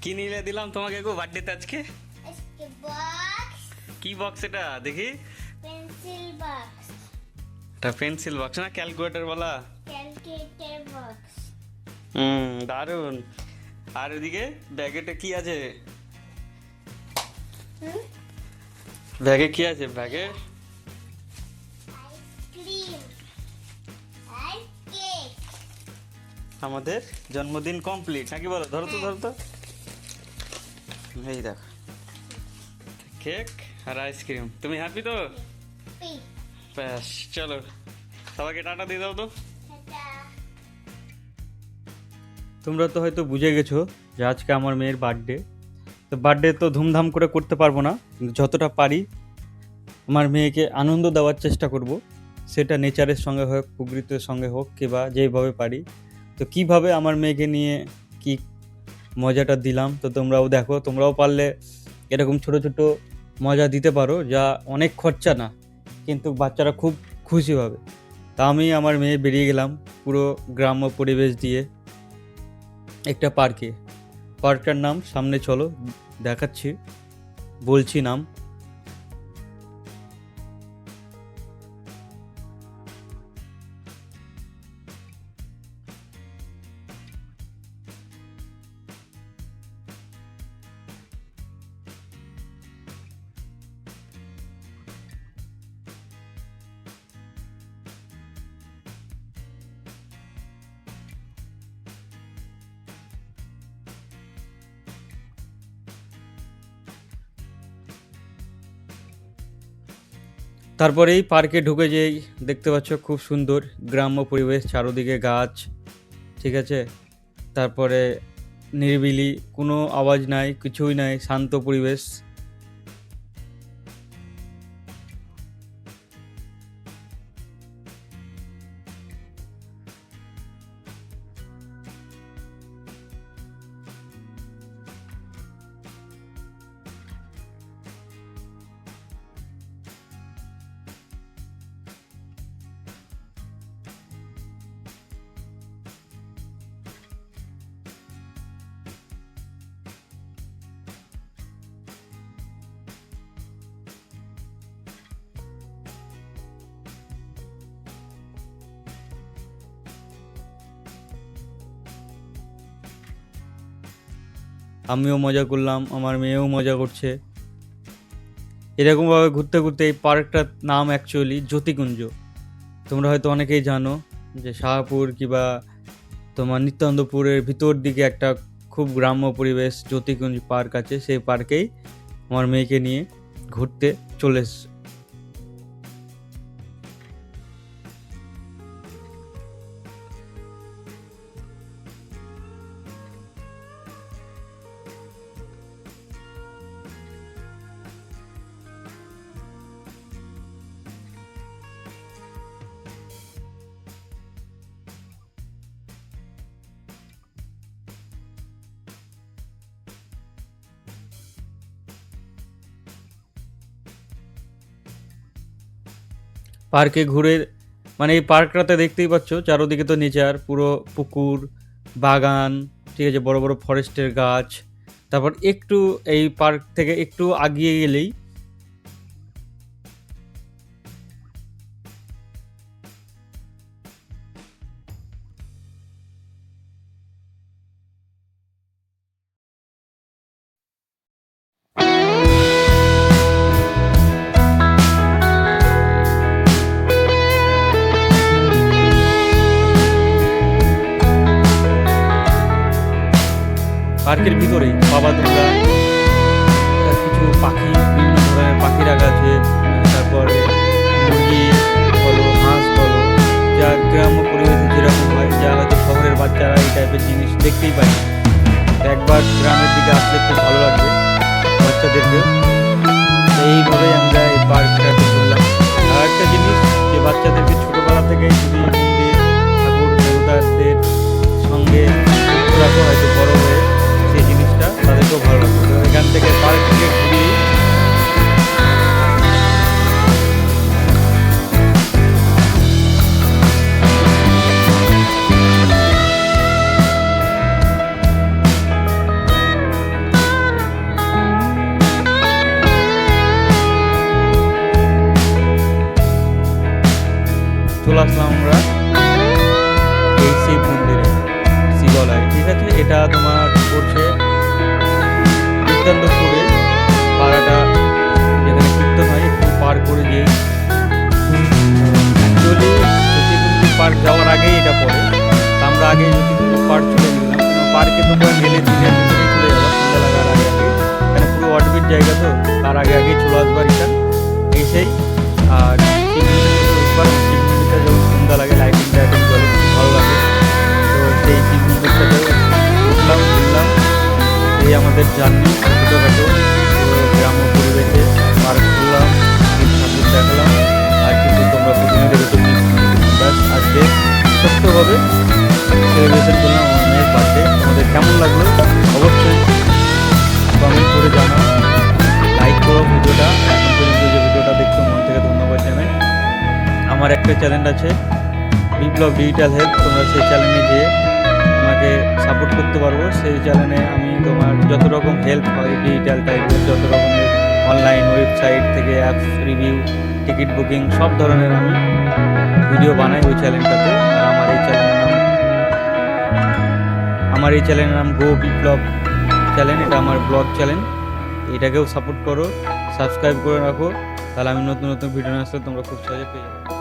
কি নিলে দিলাম তোমাকে গো বার্থডেতে আজকে? इसके बॉक्स কি বক্স এটা দেখি? पेंसिल बॉक्स এটা পেন্সিল বক্স না, ক্যালকুলেটর বলা? कैलकुलेटर बॉक्स দারুন। আর ওদিকে ব্যাগেটা কি আছে? ব্যাগে কি আছে? ব্যাগে आइसक्रीम और केक আমাদের জন্মদিন কমপ্লিট নাকি বলো? ধরো তো ধরো তো, এই দেখো কেক আর আইসক্রিম। তুমি হ্যাপি তো? पी ব্যাস চলো সবাইকে টাটা দিয়ে দাও তো। टाटा তোমরা তো হয়তো বুঝে গেছো যে আজকে আমার মেয়ের বার্থডে। তো বার্থডে তো ধুমধাম করে করতে পারবো না, কিন্তু যতটা পারি আমার মেয়েকে আনন্দ দেওয়ার চেষ্টা করব। সেটা নেচারের সঙ্গে হোক, প্রকৃতির সঙ্গে হোক, কিংবা যেইভাবে পারি। তো কিভাবে আমার মেয়েকে নিয়ে কি মজাটা দিলাম তো তোমরাও দেখো। তোমরাও পারলে এরকম ছোট ছোট মজা দিতে পারো, যা অনেক খরচা না, কিন্তু বাচ্চারা খুব খুশি হবে। তা আমি আমার মেয়ে বেরিয়ে গেলাম পুরো গ্রাম্য পরিবেশ দিয়ে একটা পার্কে। পার্কটার নাম সামনে চলো দেখাচ্ছি, বলছি নাম। তারপরে এই পার্কে ঢুকে যেই দেখতে পাচ্ছ খুব সুন্দর গ্রাম্য পরিবেশ, চারদিকে গাছ, ঠিক আছে। তারপরে নিরিবিলি, কোনো আওয়াজ নাই, কিছুই নাই, শান্ত পরিবেশ। আমিও মজা করলাম, আমার মেয়েও মজা করছে। এরকমভাবে ঘুরতে ঘুরতে এই পার্কটার নাম অ্যাকচুয়ালি জ্যোতিকুঞ্জ। তোমরা হয়তো অনেকেই জানো যে শাহপুর কিংবা তোমার নিত্যানন্দপুরের ভিতর দিকে একটা খুব গ্রাম্য পরিবেশ জ্যোতিকুঞ্জ পার্ক আছে। সেই পার্কেই আমার মেয়েকে নিয়ে ঘুরতে চলে এসেছে। পার্কে ঘুরে মানে এই পার্কটাতে দেখতেই পাচ্ছ চারোদিকে তো নেচার, পুরো পুকুর, বাগান, ঠিক আছে, বড় বড় ফরেস্টের গাছ। তারপর একটু এই পার্ক থেকে একটু আগিয়ে গেলেই পার্কের ভিতরেই বাবা দুর্গা, কিছু পাখি, বিভিন্ন ধরনের পাখি রাখা আছে। তারপরে মুরগি বলো, হাঁস বলো, যা গ্রাম্য পরিবেশে যেরকম হয়, যা হয়তো শহরের বাচ্চারা এই টাইপের জিনিস দেখতেই পায় না। তো একবার গ্রামের দিকে আসলে খুব ভালো লাগবে বাচ্চাদেরকে। এইভাবেই আমরা এই পার্কটাতে ঘুরলাম। আর একটা জিনিস, যে বাচ্চাদেরকে ছোটোবেলা থেকেই যদি মন্দির, ঠাকুর দেবতাদের সঙ্গে যুক্ত রাখো, হয়তো বড় হয়ে সেই জিনিসটা তাদেরকেও ভালো লাগবে। তো এখান থেকে পার্ক থেকে ঘুরিয়ে চলে আসলাম আমরা এই শিব মন্দিরে শিবলায়, ঠিক আছে। এটা তোমার পড়ছে নিত্যান্তপুরে, পাড়াটা যেখানে কীর্তন হয় একটু পার করে যেই অ্যাকচুয়ালি জ্যোতিকুণ্ডু পার্ক যাওয়ার আগেই এটা পড়ে। তা আমরা আগে জ্যোতিকুণ্ডু পার্ক চলে গেলাম, পার্কে তোমরা গেলে দিনের ভিতরেই চলে যাবো সন্ধ্যা লাগার আগে আগে, এখানে পুরো অডবিট জায়গা তো, তার আগে আগেই চলে আসবার এটা এসেই। আর শিব মন্দিরটা যখন সন্ধ্যা লাগে লাইটিং টাইটিং জলে খুব ভালো লাগে, তো সেই শিব মন্দিরটাতেও উঠলাম ঘুরলাম। এই আমাদের জার্নি ছোটোখাটো, তো গ্রাম্য পরিবেশে পার্ক ঘুরলাম, শিব ঠাকুর দেখলাম। আর কিন্তু তোমরা প্রথমে দেখেছো ব্যাস আজকে ছোট্টভাবে সেলিব্রেশন করলাম আমার মেয়ের বার্থডে। তোমাদের কেমন লাগলো অবশ্যই কমেন্ট করে জানাও, লাইক করো ভিডিওটা। এখন পর্যন্ত যে ভিডিওটা দেখছো মন থেকে ধন্যবাদ জানাই। আমার একটা চ্যানেল আছে বিপ্লব ডিজিটাল হেল্প, তোমরা সেই চ্যানেলে যেয়ে আমাকে সাপোর্ট করতে পারবো। সেই চ্যানেলে আমি তোমার যত রকম হেল্প হয় ডিজিটাল টাইপের, যত রকমের অনলাইন ওয়েবসাইট থেকে অ্যাপস রিভিউ, টিকিট বুকিং সব ধরনের আমি ভিডিও বানাই ওই চ্যানেলটাতে। আর আমার এই চ্যানেলের নাম গো বিপ্লব চ্যানেল, এটা আমার ব্লগ চ্যানেল। এটাকেও সাপোর্ট করো, সাবস্ক্রাইব করে রাখো, তাহলে আমি নতুন নতুন ভিডিও আসলে তোমরা খুব সহজে পেয়ে যাবে।